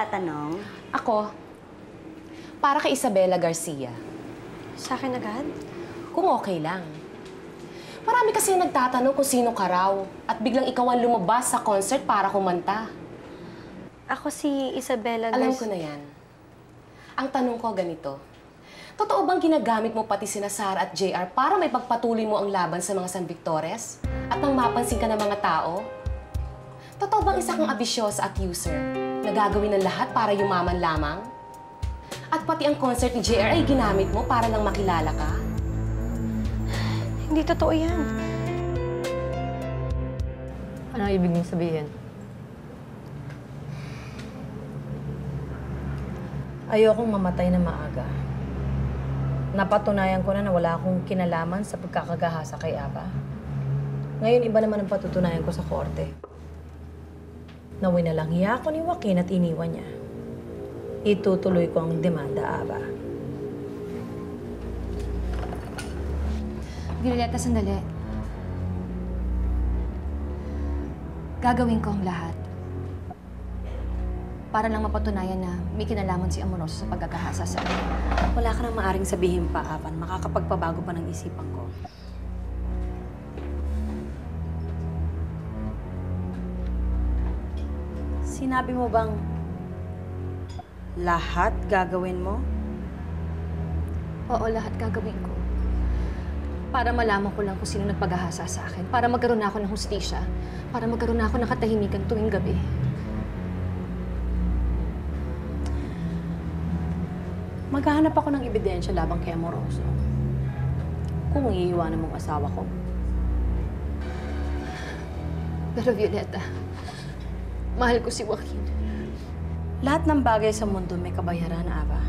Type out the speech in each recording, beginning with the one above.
magtatanong? Ako, para kay Isabela Garcia. Sa akin agad? Kung okay lang. Marami kasi nagtatanong kung sino ka raw at biglang ikaw ang lumabas sa concert para kumanta. Ako si Isabela Alam ko na yan. Ang tanong ko ganito. Totoo bang ginagamit mo pati sina Sara at JR para may pagpatuloy mo ang laban sa mga San Victores? At nang mapansin ka ng mga tao? Totoo bang isa kang ambisyosa at user na gagawin ng lahat para yumaman lamang? At pati ang concert ni JR ay ginamit mo para lang makilala ka? Hindi totoo yan. Ano ang ibig mong sabihin? Ayokong mamatay na maaga. Napatunayan ko na wala akong kinalaman sa pagkakagahasa kay Aba. Ngayon, iba naman ang patutunayan ko sa korte. Naway na lang hiya ako ni Joaquin at iniwan niya. Itutuloy ko ang demanda, Aba. Violeta, sandali. Gagawin ko ang lahat para lang mapatunayan na may kinalaman si Amoroso sa pagkakahasa sa akin. Wala ka nang maaring sabihin pa, Avan. Makakapagpabago pa ng isipan ko. Sinabi mo bang lahat gagawin mo? Oo, lahat gagawin ko. Para malaman ko lang kung sino nagpagahasa sa akin. Para magkaroon ako ng hustisya. Para magkaroon ako ng katahimikan tuwing gabi. Maghahanap ako ng ebidensya labang kay Amoroso. Kung iiwanan mong asawa ko. Pero Violeta, mahal ko si Joaquin. Lahat ng bagay sa mundo may kabayaran, Aba.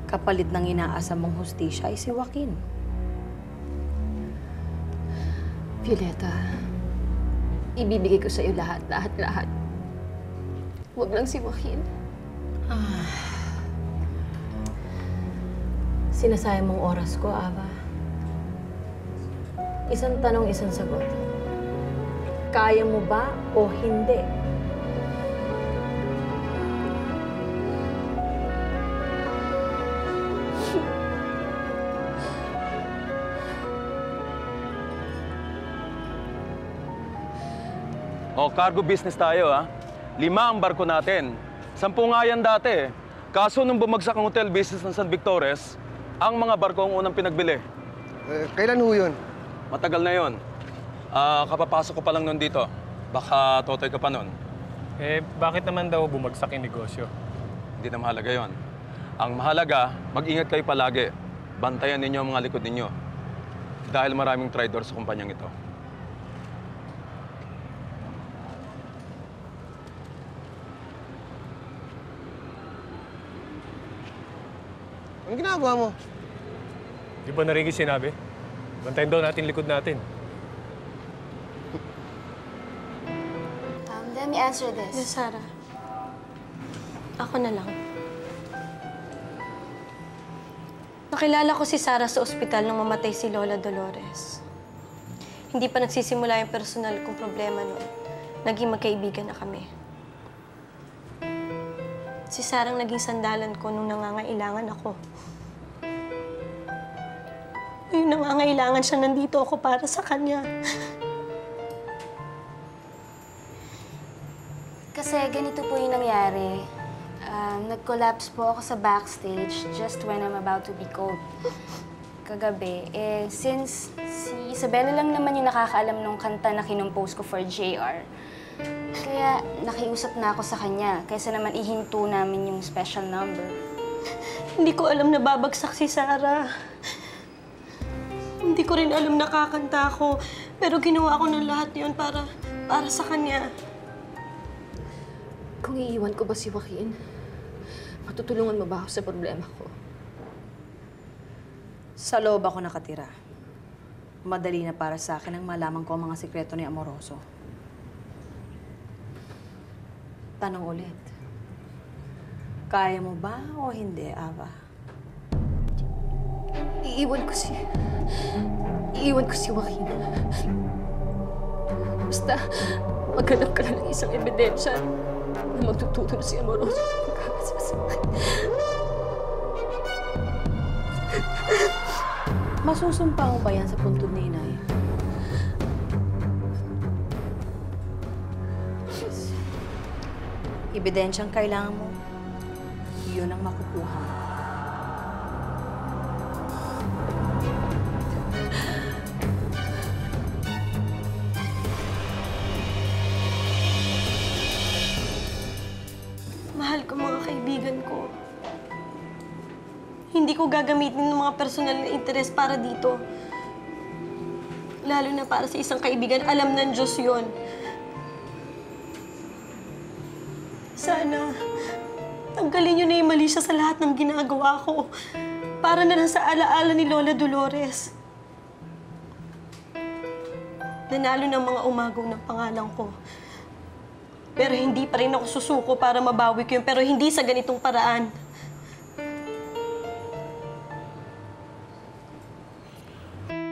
Kapalit ng inaasam mong hustisya ay si Joaquin. Violeta, ibibigay ko sa'yo lahat. Huwag lang si Joaquin. Sinasayang mong oras ko, Aba. Isang tanong, isang sagot. Kaya mo ba o hindi? O, cargo business tayo, ha? 5 ang barko natin. 10 nga yan dati. Kaso nung bumagsak ang hotel business ng San Victores, ang mga barko ang unang pinagbili. Kailan ho yun? Matagal na yon. Kapapasok ko pa lang nun dito. Baka totoy ka pa nun. Eh, bakit naman daw bumagsak yung negosyo? Hindi na mahalaga yon. Ang mahalaga, mag-ingat kayo palagi. Bantayan ninyo ang mga likod ninyo. Dahil maraming traidor sa kumpanyang ito. Anong ginagawa mo? Di ba narinig sinabi? Bantayan daw natin likod natin. Let me answer this. Yes, Sarah. Ako na lang. Nakilala ko si Sarah sa ospital nung mamatay si Lola Dolores. Hindi pa nagsisimula yung personal kong problema noon. Naging magkaibigan na kami. Si Sarah ang naging sandalan ko nung nangangailangan ako. Ngayon nangangailangan siya, nandito ako para sa kanya. Kasi ganito po yung nangyari. Nag-collapse po ako sa backstage just when I'm about to be called. Kagabi, since si Isabela lang naman yung nakakaalam ng kanta na kinompose ko for JR, kaya nakiusap na ako sa kanya, kaysa naman ihinto namin yung special number. Hindi ko alam na babagsak si Sarah. Hindi ko rin alam na kakanta ako, pero ginawa ko ng lahat yun para sa kanya. Kung iiwan ko ba si Joaquin, matutulungan mo ba ako sa problema ko? Sa loob ako nakatira. Madali na para sa akin ang malaman ko ang mga sikreto ni Amoroso. Tanong ulit. Kaya mo ba o hindi, Ava? Iiwan ko si Joaquin. Basta, maghanap ka lang ng isang ebidensya na magtututo na si Amoroso sa pagkakasama sa akin. Masusumpa mo ba yan sa puntod ni Inay? Ebidensyang kailangan mo, yun ang makukuha mo. Mahal ko mga kaibigan ko. Hindi ko gagamitin ng mga personal na interes para dito. Lalo na para sa isang kaibigan, alam ng Diyos yun. Sana, tanggalin niyo na yung mali siya sa lahat ng ginagawa ko. Para na lang sa alaala ni Lola Dolores. Nanalo ng mga umagaw ng pangalan ko. Pero hindi pa rin ako susuko para mabawi ko yun, pero hindi sa ganitong paraan.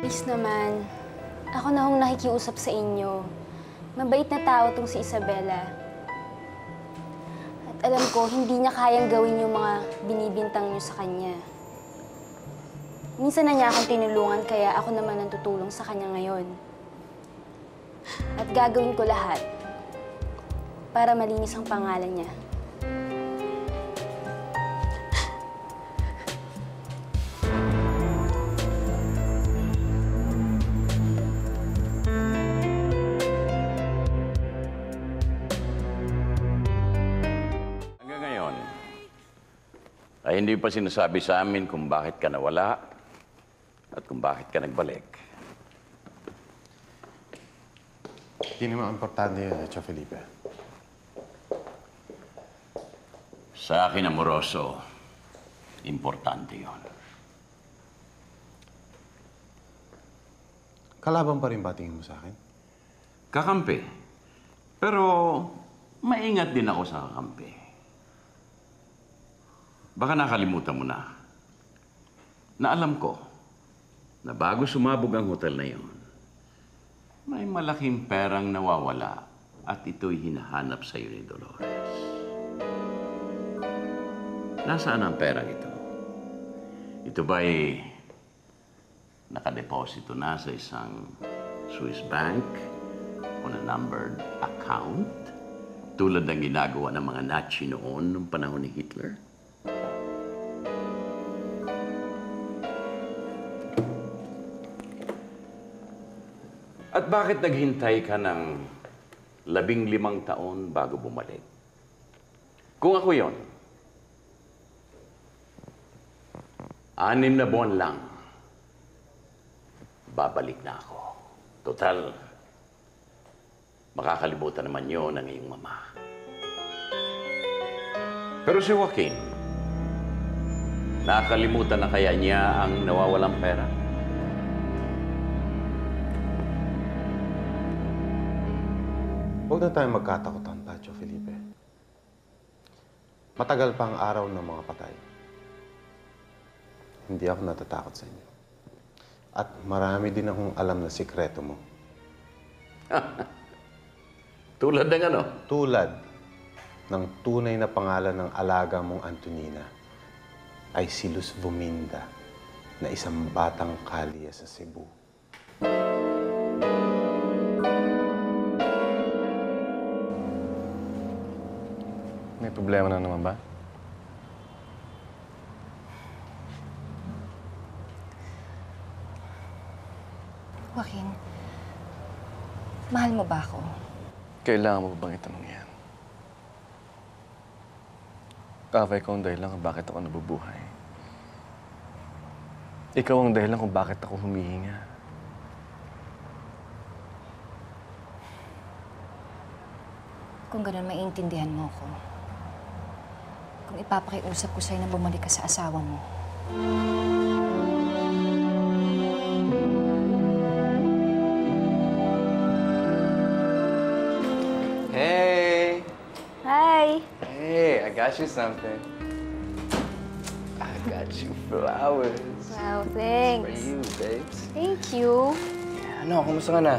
Please naman, ako na hong nakikiusap sa inyo. Mabait na tao tong si Isabela. At alam ko, hindi niya kayang gawin yung mga binibintang niyo sa kanya. Minsan na niya akong tinulungan, kaya ako naman ang tutulong sa kanya ngayon. At gagawin ko lahat para malinis ang pangalan niya. Hanggang ngayon, ay hindi pa sinasabi sa amin kung bakit ka nawala at kung bakit ka nagbalik. Hindi naman importante yun, Tio Felipe. Sa akin, Amoroso, importante yon. Kalaban pa rin ba tingin mo sa akin? Kakampi. Pero maingat din ako sa kakampi. Baka nakalimutan mo na alam ko na bago sumabog ang hotel na yon, may malaking perang nawawala at ito'y hinahanap sa iyo ni Dolores. Nasaan ang perang ito? Ito ba'y nakadeposito na sa isang Swiss bank on a numbered account tulad ng ginagawa ng mga Nazi noon nung panahon ni Hitler? At bakit naghintay ka ng 15 taon bago bumalik? Kung ako yon, 6 na buwan lang, babalik na ako. Total, makakalimutan naman yun ng iyong mama. Pero si Joaquin, nakakalimutan na kaya niya ang nawawalang pera? Huwag na tayong magkatakutan pa, Tio Felipe. Matagal pa ang araw ng mga patay. Hindi ako natatakot sa inyo. At marami din akong alam na sikreto mo. Tulad ng ano? Tulad ng tunay na pangalan ng alaga mong Antonina ay si Luz Vominda na isang batang kalye sa Cebu. May problema na naman ba? Joaquin, mahal mo ba ako? Kailangan mo ba bang itanong yan? Kavay ko ang dahilan kung bakit ako nabubuhay. Ikaw ang dahilan kung bakit ako humihinga. Kung ganun, maiintindihan mo ako. Kung ipapakiusap ko sa'yo na bumalik ka sa asawa mo. Hey! Hi! Hey, I got you something. I got you flowers. Wow, For thanks. you, babes. Thank you. Ano, kumusta ka na?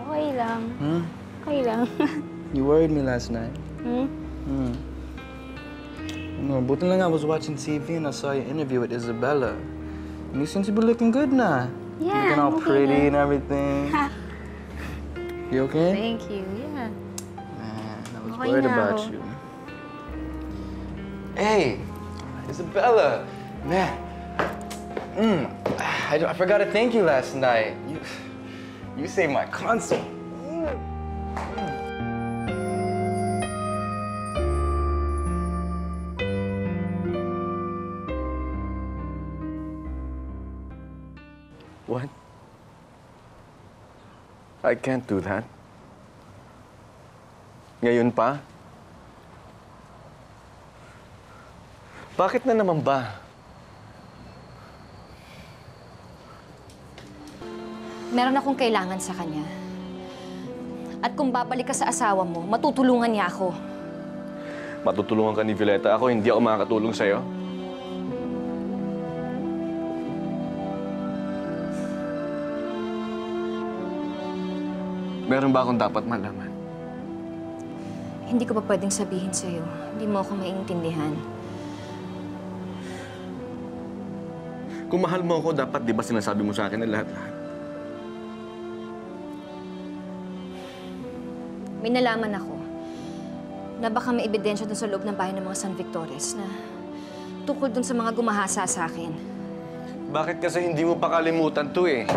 Okay lang. Hmm? Okay lang. You worried me last night. Hmm? No, buti lang I was watching TV and I saw your interview with Isabella. And you seem to be looking good now. Yeah, Looking all I'm looking pretty good. and everything. You okay? Thank you, yeah. Man, I was Okay worried na about ako. you. Hey, Isabella, man. I forgot to thank you last night. You saved my console. What? I can't do that. Ngayon pa? Bakit na naman ba? Meron akong kailangan sa kanya. At kung babalik ka sa asawa mo, matutulungan niya ako. Matutulungan ka ni Violeta. Ako, hindi ako makakatulong sa'yo. Meron ba akong dapat malaman? Hindi ko pa pwedeng sabihin sa'yo. Hindi mo ako maiintindihan. Kung mahal mo ako, dapat di ba sinasabi mo sa akin na lahat-lahat? May nalaman ako na baka may ebidensya dun sa loob ng bahay ng mga San Victores na tukol dun sa mga gumahasa sa akin. Bakit kasi hindi mo pa kalimutan to eh?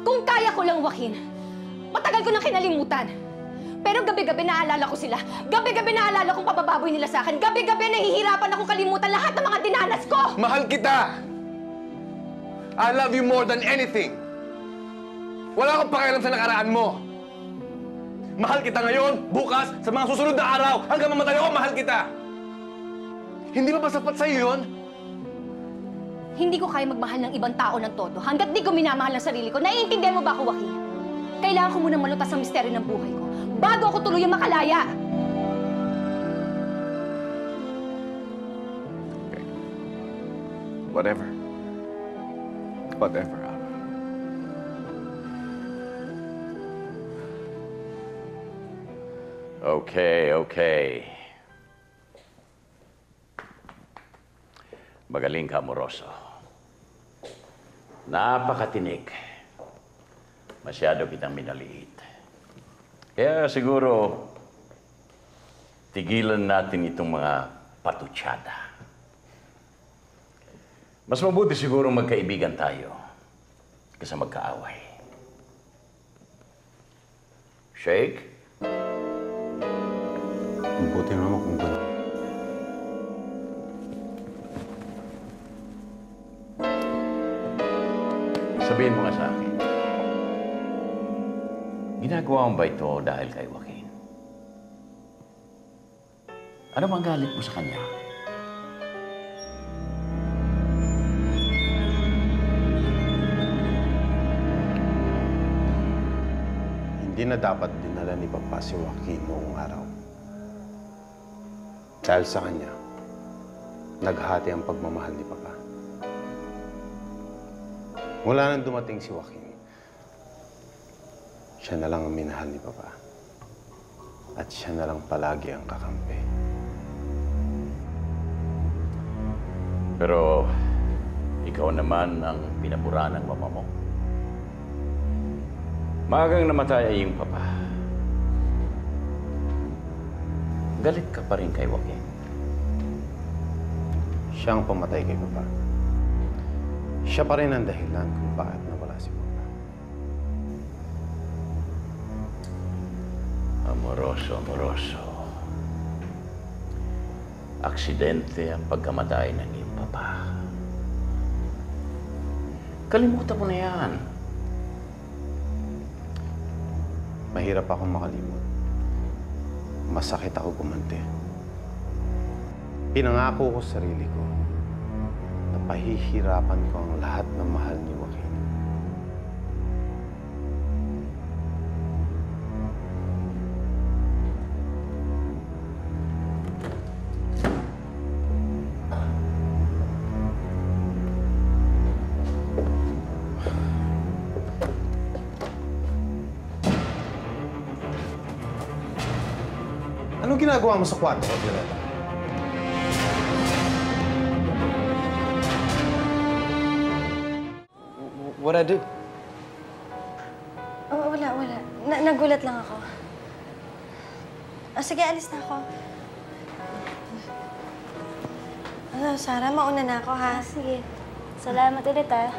Kung kaya ko lang, Joaquin, matagal ko nang kinalimutan. Pero gabi-gabi naalala ko sila. Gabi-gabi naalala kong pabababoy nila sa akin. Gabi-gabi nahihirapan ako kalimutan lahat ng mga dinanas ko! Mahal kita! I love you more than anything! Wala akong pakialam sa nakaraan mo! Mahal kita ngayon, bukas, sa mga susunod na araw, hanggang mamatay ako, mahal kita! Hindi ba sapat sa'yo yun? Hindi ko kaya magmahal ng ibang tao ng todo hanggat di ko minamahal ang sarili ko. Naiintindihan mo ba ako, Joaquin? Kailangan ko munang malutas ang misteryo ng buhay ko bago ako tuluyang makalaya. Okay. Whatever. Whatever. Okay. Magaling ka, Amoroso. Napakatinik. Masyado kitang minaliit. Kaya siguro, tigilan natin itong mga patutsada. Mas mabuti siguro magkaibigan tayo kaysa magkaaway. Shake? Mabuti naman kung gano'n. Sabihin mo nga sa akin, ginagawa mo ba ito dahil kay Joaquin? Ano bang galit mo sa kanya? Hindi na dapat dinala ni Papa si Joaquin noong araw. Dahil sa kanya, naghati ang pagmamahal ni Papa. Mula nang dumating si Joaquin, siya na lang ang minahal ni Papa. At siya na lang palagi ang kakampi. Pero ikaw naman ang pinabura ng mama mo. Maagang namatay ay iyong papa. Galit ka pa rin kay Joaquin. Siya ang pamatay kay Papa. Siya pa rin ang dahilan kung bakit nawala si Papa. Amoroso. Aksidente ang pagkamatay ng iyong papa. Kalimutan mo na yan. Mahirap akong makalimot. Masakit ako gumanti. Pinangako ko sa sarili ko na pahihirapan ko ang lahat ng mahal ni Joaquin. Anong ginagawa mo sa kwarto ko, Violeta? What'd I do? Oh, wala. Nagulat lang ako. Sige, alis na ako. Sarah, mauna na ako, ha? Sige. Salamat ulit, ah.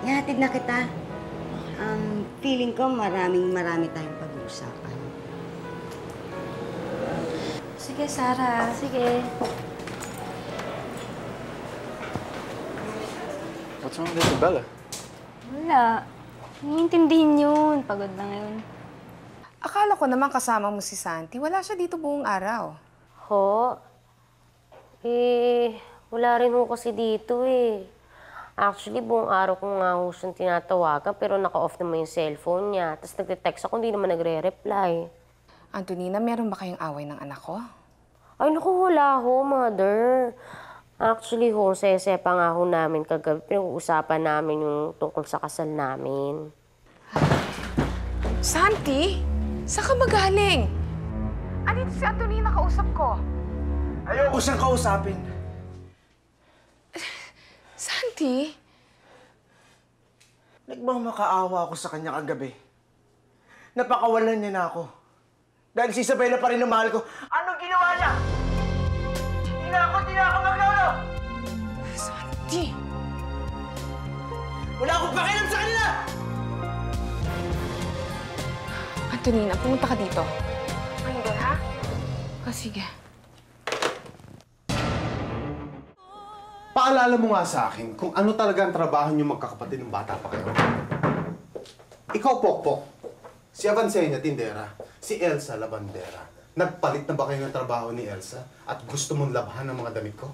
Ihatid na kita. Feeling ko marami tayong pag-uusapan. Sige, Sarah. Sige. What's wrong with Isabella? Wala. Naiintindihin yun. Pagod na ngayon. Akala ko naman kasama mo si Santi. Wala siya dito buong araw. Ho? Wala rin ho kasi dito eh. Actually, buong araw ko nga ho siyang tinatawagan pero naka-off naman yung cellphone niya. Tapos nagte-text ako, hindi naman nagre-reply. Antonina, meron ba kayong away ng anak ko? Ay, naku, wala ho, mother. Actually ho, pa nga ho namin kagabi. Pinag-uusapan namin yung tungkol sa kasal namin. Santi? Saan ka magaling? Andito si Antonina, kausap ko. Ayoko siyang kausapin. Santi? Nagmamakaawa ako sa kanya kagabi. Napakawalan niya na ako. Dahil si Isabella pa rin ang mahal ko. Anong ginawa niya? Hindi na ako maglolo! Santi! Wala akong pakialam sa kanila! Antonina, pumunta ka dito. Hindi, ha? Sige. Paalala mo nga sa akin kung ano talaga ang trabaho niyo magkakapatid ng bata pa kayo. Ikaw, Pokpok. Si Avancenia, tindera. Si Elsa, labandera. Nagpalit na ba kayo ng trabaho ni Elsa at gusto mong labhan ang mga damit ko?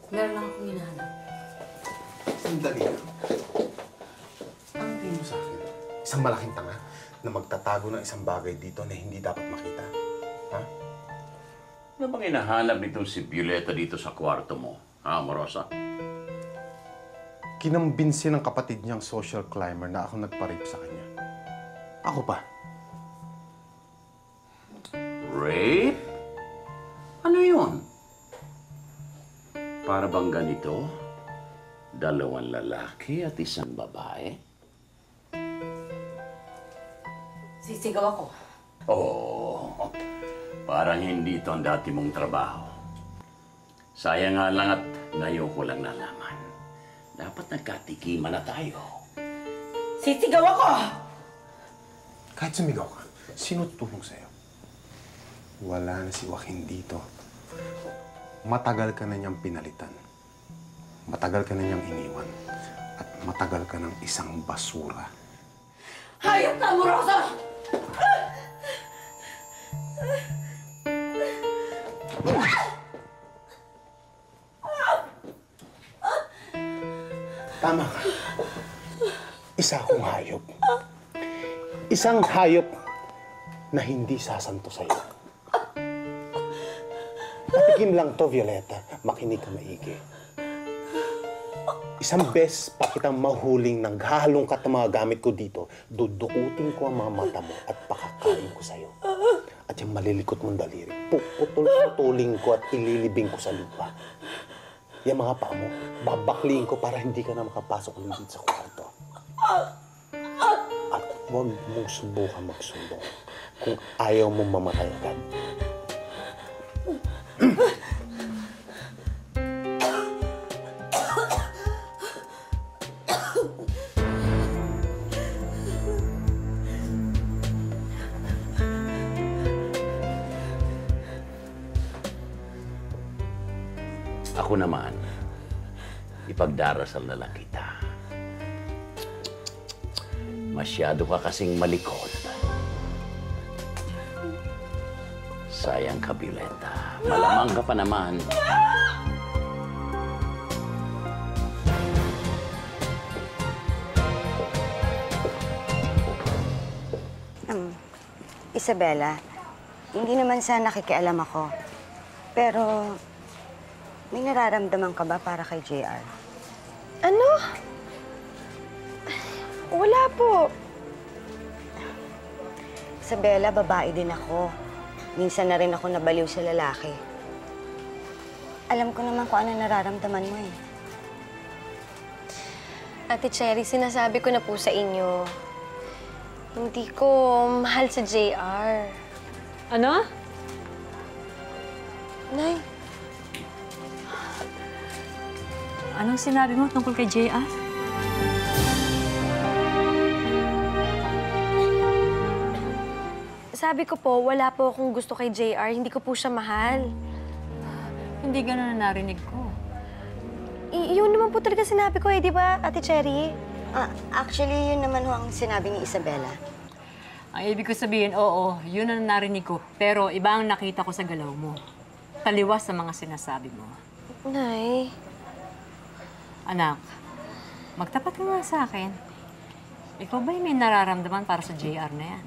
Meron lang akong hinahanap. Sandali lang. Ang tingin mo sa akin? Isang malaking tanga na magtatago ng isang bagay dito na hindi dapat makita. Ha? Ano bang hinahanap nitong si Violeta dito sa kwarto mo? Ha, Morosa? Kinambinsi ng kapatid niyang social climber na ako nagpa-rape sa kanya. Ako pa. Rape? Ano yun? Para bang ganito? Dalawang lalaki at isang babae? Sisigaw ako. Oo. Parang hindi ito ang dati mong trabaho. Sayang nga lang at ngayon ko lang nalaman. Dapat nagkatikiman na tayo. Sisigaw ako! Kahit sumigaw ka, sino tutulong sa'yo? Wala na si Joaquin dito. Matagal ka na niyang pinalitan. Matagal ka na niyang iniwan. At matagal ka ng isang basura. Hayop ka, Morosa! Tama ka. Isa akong hayop. Isang hayop na hindi sasanto sa'yo. Patikim lang to, Violeta. Makinig ka maigi. Isang beses pa kitang mahuling naghahalongkat ng mga gamit ko dito, dudukutin ko ang mga mata mo at pakakain ko sa'yo. At yung malilikot mong daliri, puputol-putulin ko at ililibing ko sa lupa. Yung mga paa mo, babakliin ko para hindi ka na makapasok ulit dito sa kwarto. At huwag mong subukan magsumbong kung ayaw mong mamatay agad. Ako naman, ipagdarasal na lang kita. Masyado ka kasing malikot. Sayang ka, Violeta. Malamang ka pa naman. Isabella, hindi naman sa nakikialam ako. Pero, may nararamdaman ka ba para kay JR? Ano? Wala po. Isabela, babae din ako. Minsan na rin ako nabaliw sa lalaki. Alam ko naman kung ano nararamdaman mo eh. Ate Cherry, sinasabi ko na po sa inyo, hindi ko mahal sa JR. Ano? Nay, Anong sinabi mo tungkol kay JR? sabi ko po, wala po akong gusto kay JR. Hindi ko po siya mahal. Hindi ganun na narinig ko. Yun naman po talaga sinabi ko eh, di ba, Ate Cherry? Actually, yun naman ho ang sinabi ni Isabela. Ang ibig ko sabihin, oo, yun ang narinig ko. Pero iba ang nakita ko sa galaw mo. Taliwas sa mga sinasabi mo. Nay. Anak, magtapat ka nga sa akin. Ikaw ba'y may nararamdaman para sa JR na yan?